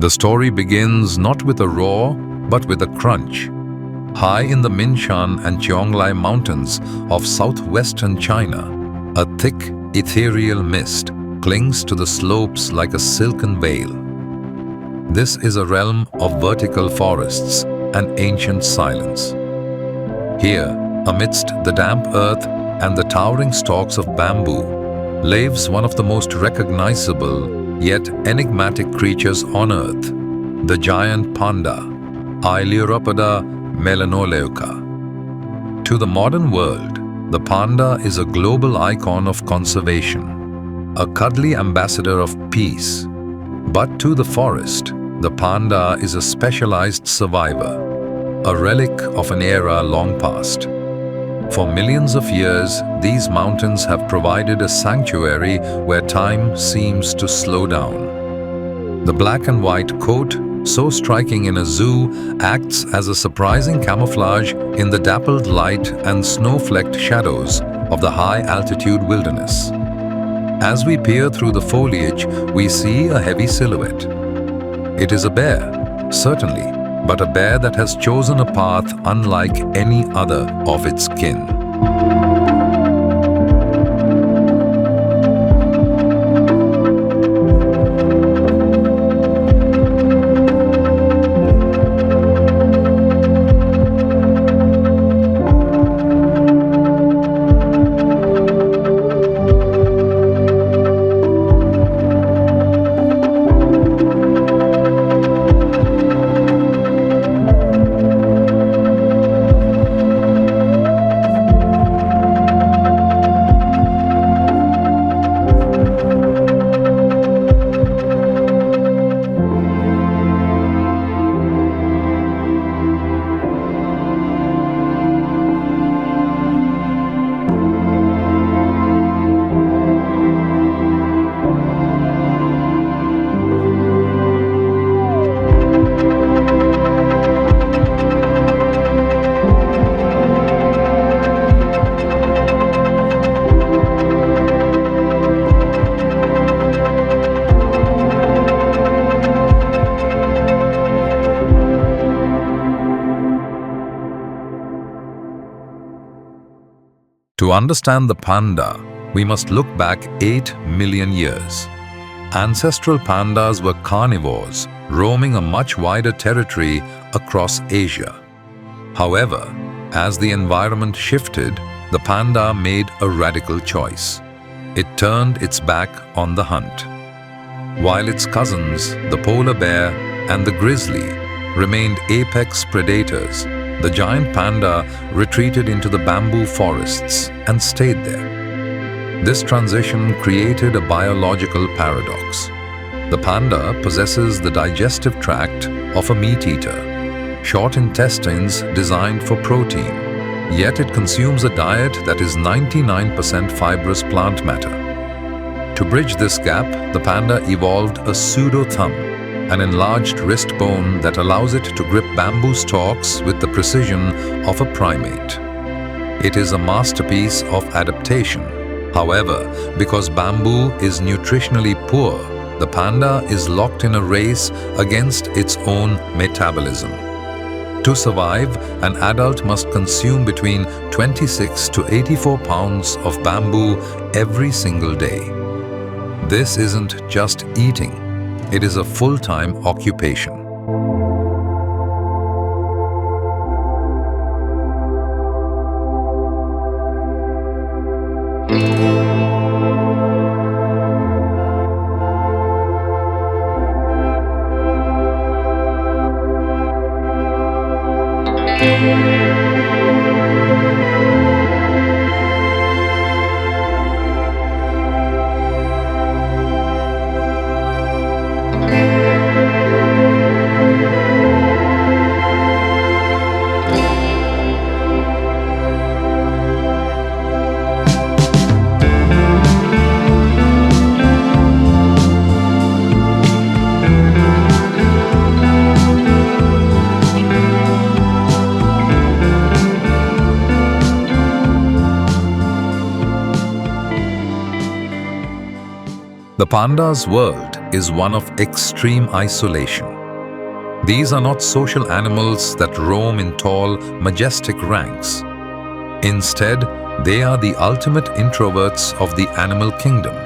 The story begins not with a roar, but with a crunch. High in the Minshan and Qionglai Mountains of southwestern China, a thick, ethereal mist clings to the slopes like a silken veil. This is a realm of vertical forests and ancient silence. Here, amidst the damp earth and the towering stalks of bamboo, lives one of the most recognizable yet enigmatic creatures on earth, the giant panda, Ailuropoda melanoleuca. To the modern world, the panda is a global icon of conservation, a cuddly ambassador of peace. But to the forest, the panda is a specialized survivor, a relic of an era long past. For millions of years, these mountains have provided a sanctuary where time seems to slow down. The black and white coat, so striking in a zoo, acts as a surprising camouflage in the dappled light and snow-flecked shadows of the high-altitude wilderness. As we peer through the foliage, we see a heavy silhouette. It is a bear, certainly, but a bear that has chosen a path unlike any other of its kin. To understand the panda, we must look back 8 million years. Ancestral pandas were carnivores, roaming a much wider territory across Asia. However, as the environment shifted, the panda made a radical choice. It turned its back on the hunt. While its cousins, the polar bear and the grizzly, remained apex predators, the giant panda retreated into the bamboo forests and stayed there. This transition created a biological paradox. The panda possesses the digestive tract of a meat-eater, short intestines designed for protein, yet it consumes a diet that is 99% fibrous plant matter. To bridge this gap, the panda evolved a pseudo-thumb, an enlarged wrist bone that allows it to grip bamboo stalks with the precision of a primate. It is a masterpiece of adaptation. However, because bamboo is nutritionally poor, the panda is locked in a race against its own metabolism. To survive, an adult must consume between 26 to 84 pounds of bamboo every single day. This isn't just eating. It is a full-time occupation. The panda's world is one of extreme isolation. These are not social animals that roam in tall, majestic ranks. Instead, they are the ultimate introverts of the animal kingdom.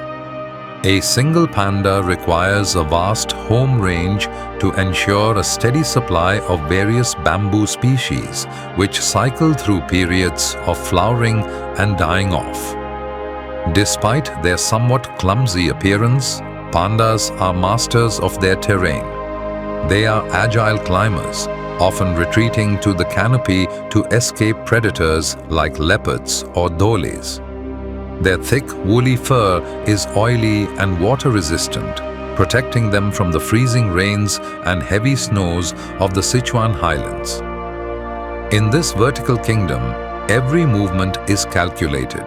A single panda requires a vast home range to ensure a steady supply of various bamboo species which cycle through periods of flowering and dying off. Despite their somewhat clumsy appearance, pandas are masters of their terrain. They are agile climbers, often retreating to the canopy to escape predators like leopards or dholes. Their thick, woolly fur is oily and water-resistant, protecting them from the freezing rains and heavy snows of the Sichuan highlands. In this vertical kingdom, every movement is calculated.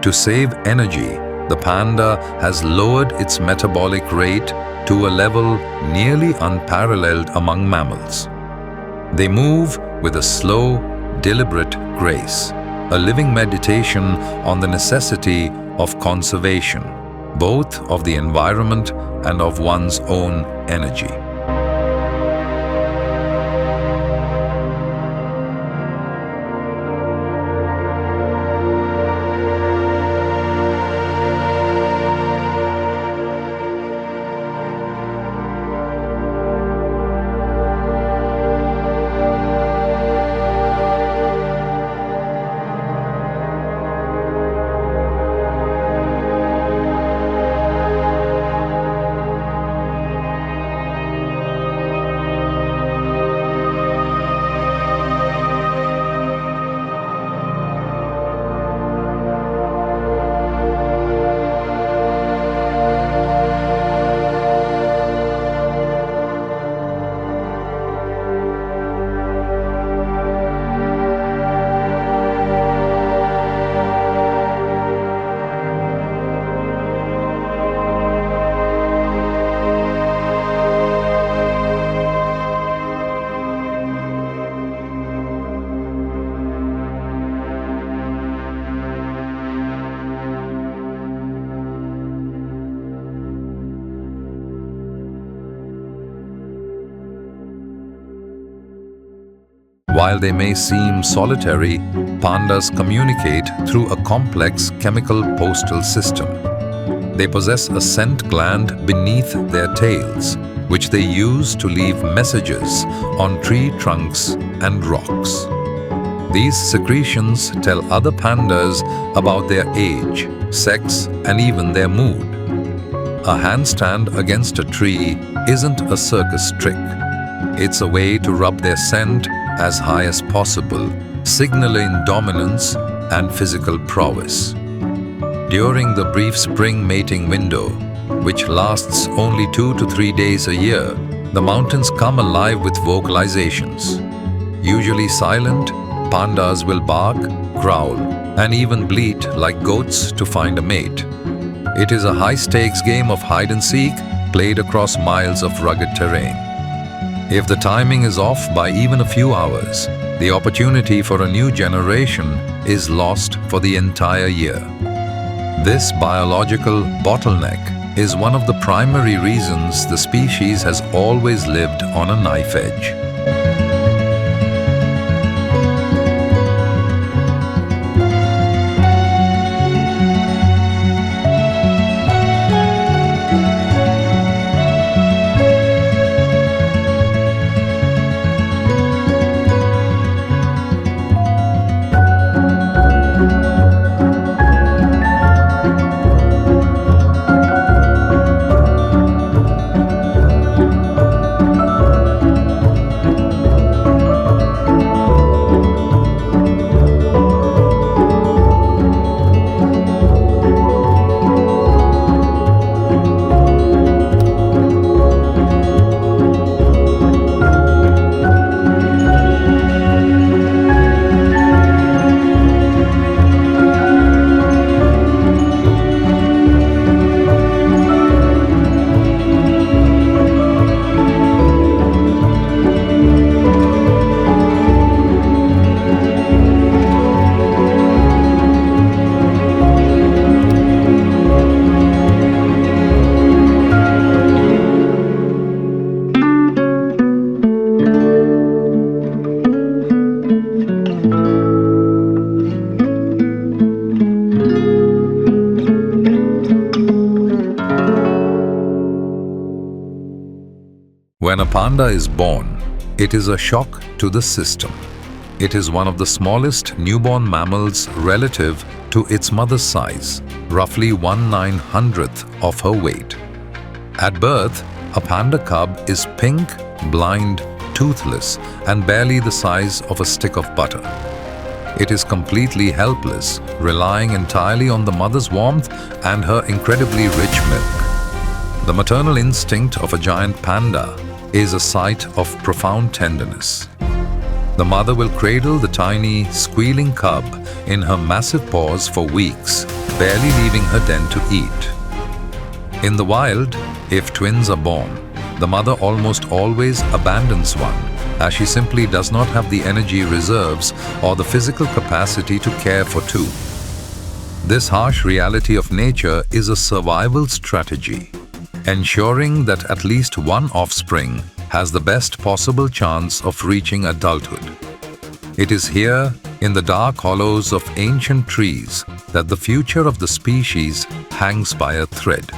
To save energy, the panda has lowered its metabolic rate to a level nearly unparalleled among mammals. They move with a slow, deliberate grace, a living meditation on the necessity of conservation, both of the environment and of one's own energy. While they may seem solitary, pandas communicate through a complex chemical postal system. They possess a scent gland beneath their tails, which they use to leave messages on tree trunks and rocks. These secretions tell other pandas about their age, sex, and even their mood. A handstand against a tree isn't a circus trick. It's a way to rub their scent as high as possible, signaling dominance and physical prowess. During the brief spring mating window, which lasts only 2 to 3 days a year, the mountains come alive with vocalizations. Usually silent, pandas will bark, growl, and even bleat like goats to find a mate. It is a high-stakes game of hide-and-seek played across miles of rugged terrain. If the timing is off by even a few hours, the opportunity for a new generation is lost for the entire year. This biological bottleneck is one of the primary reasons the species has always lived on a knife edge. When a panda is born, it is a shock to the system. It is one of the smallest newborn mammals relative to its mother's size, roughly 1/900th of her weight. At birth, a panda cub is pink, blind, toothless, and barely the size of a stick of butter. It is completely helpless, relying entirely on the mother's warmth and her incredibly rich milk. The maternal instinct of a giant panda is a sight of profound tenderness. The mother will cradle the tiny, squealing cub in her massive paws for weeks, barely leaving her den to eat. In the wild, if twins are born, the mother almost always abandons one, as she simply does not have the energy reserves or the physical capacity to care for two. This harsh reality of nature is a survival strategy, ensuring that at least one offspring has the best possible chance of reaching adulthood. It is here, in the dark hollows of ancient trees, that the future of the species hangs by a thread.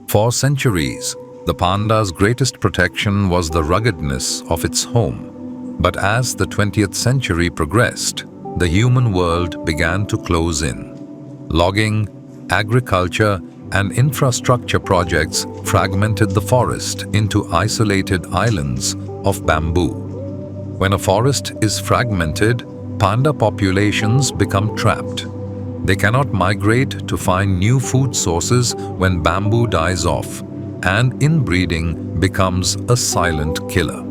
For centuries, the panda's greatest protection was the ruggedness of its home. But as the 20th century progressed, the human world began to close in. Logging, agriculture, and infrastructure projects fragmented the forest into isolated islands of bamboo. When a forest is fragmented, panda populations become trapped. They cannot migrate to find new food sources when bamboo dies off, and inbreeding becomes a silent killer.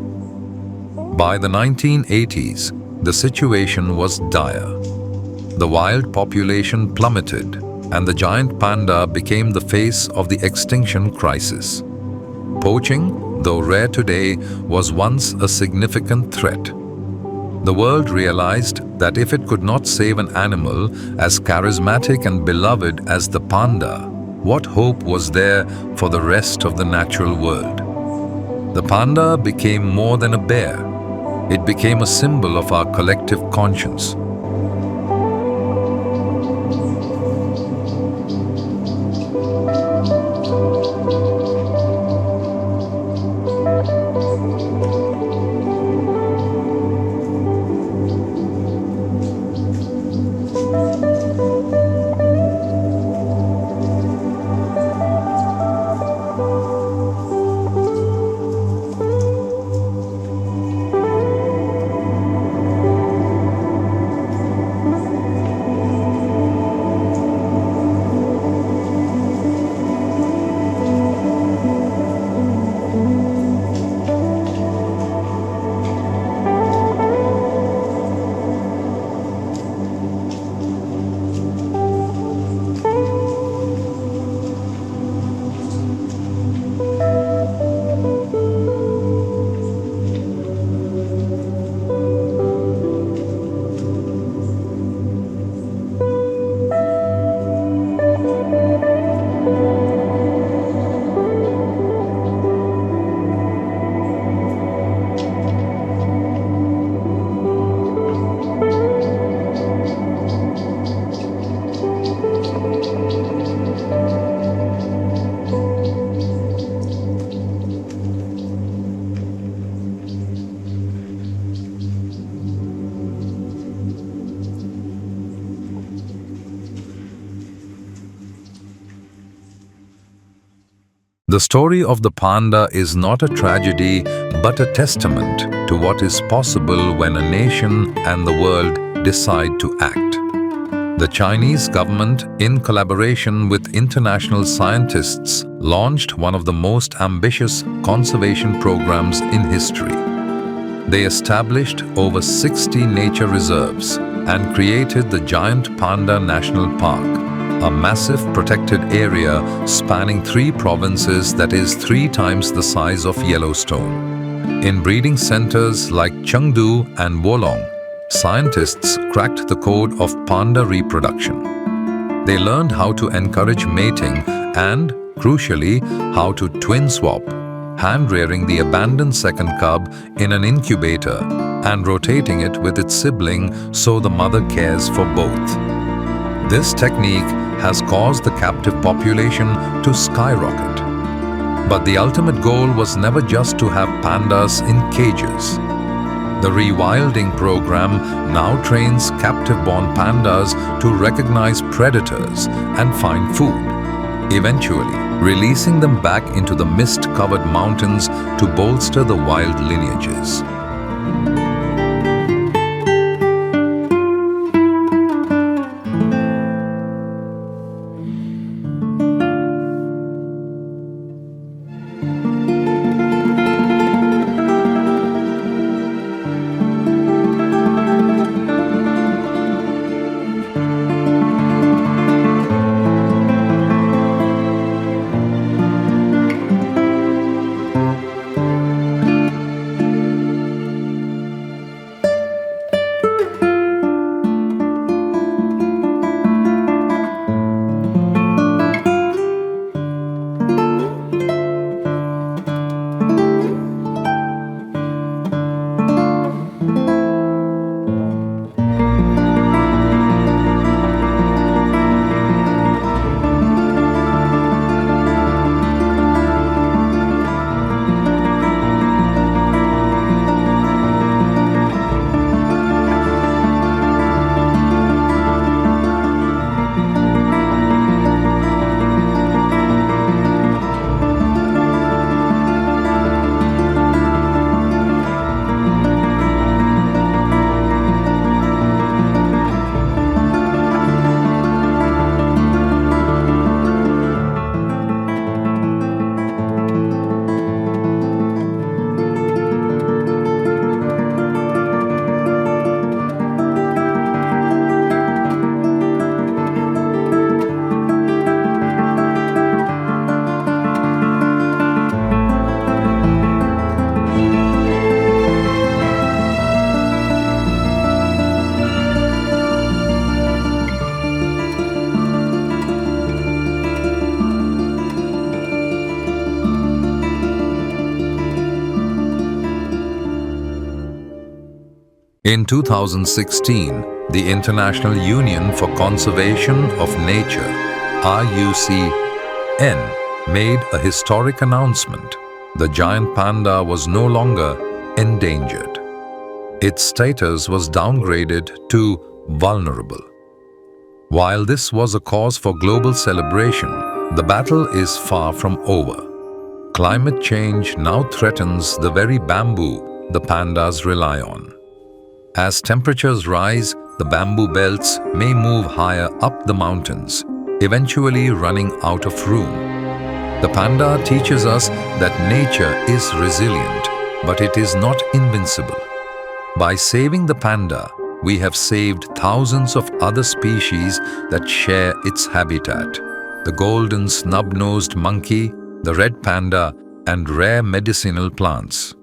By the 1980s, the situation was dire. The wild population plummeted, and the giant panda became the face of the extinction crisis. Poaching, though rare today, was once a significant threat. The world realized that if it could not save an animal as charismatic and beloved as the panda, what hope was there for the rest of the natural world? The panda became more than a bear. It became a symbol of our collective conscience. The story of the panda is not a tragedy, but a testament to what is possible when a nation and the world decide to act. The Chinese government, in collaboration with international scientists, launched one of the most ambitious conservation programs in history. They established over 60 nature reserves and created the Giant Panda National Park, a massive protected area spanning 3 provinces that is 3 times the size of Yellowstone. In breeding centers like Chengdu and Wolong, scientists cracked the code of panda reproduction. They learned how to encourage mating and, crucially, how to twin swap, hand-rearing the abandoned second cub in an incubator and rotating it with its sibling so the mother cares for both. This technique has caused the captive population to skyrocket. But the ultimate goal was never just to have pandas in cages. The rewilding program now trains captive-born pandas to recognize predators and find food, eventually releasing them back into the mist-covered mountains to bolster the wild lineages. In 2016, the International Union for Conservation of Nature, IUCN, made a historic announcement. The giant panda was no longer endangered. Its status was downgraded to vulnerable. While this was a cause for global celebration, the battle is far from over. Climate change now threatens the very bamboo the pandas rely on. As temperatures rise, the bamboo belts may move higher up the mountains, eventually running out of room. The panda teaches us that nature is resilient, but it is not invincible. By saving the panda, we have saved thousands of other species that share its habitat: the golden snub-nosed monkey, the red panda, and rare medicinal plants.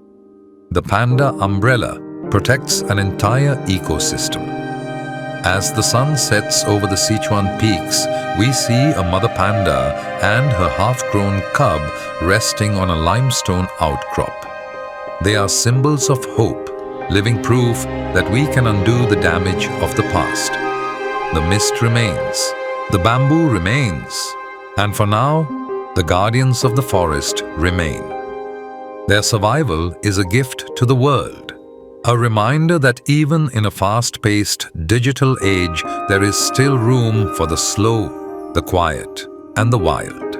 The panda umbrella protects an entire ecosystem. As the sun sets over the Sichuan peaks, we see a mother panda and her half-grown cub resting on a limestone outcrop. They are symbols of hope, living proof that we can undo the damage of the past. The mist remains, the bamboo remains, and for now, the guardians of the forest remain. Their survival is a gift to the world. A reminder that even in a fast-paced digital age, there is still room for the slow, the quiet, and the wild.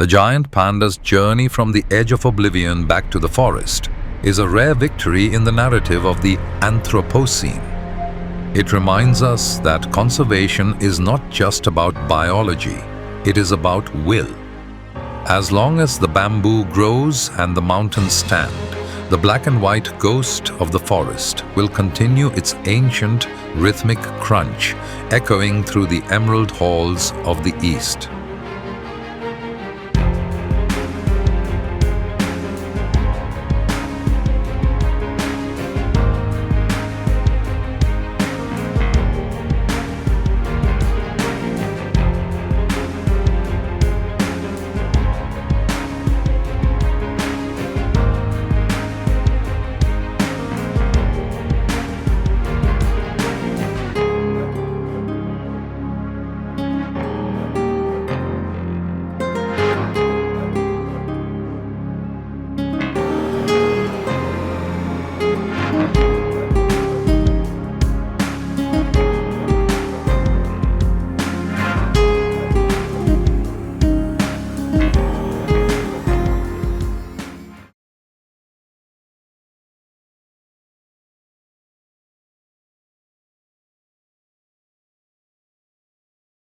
The giant panda's journey from the edge of oblivion back to the forest is a rare victory in the narrative of the Anthropocene. It reminds us that conservation is not just about biology, it is about will. As long as the bamboo grows and the mountains stand, the black and white ghost of the forest will continue its ancient, rhythmic crunch, echoing through the emerald halls of the East.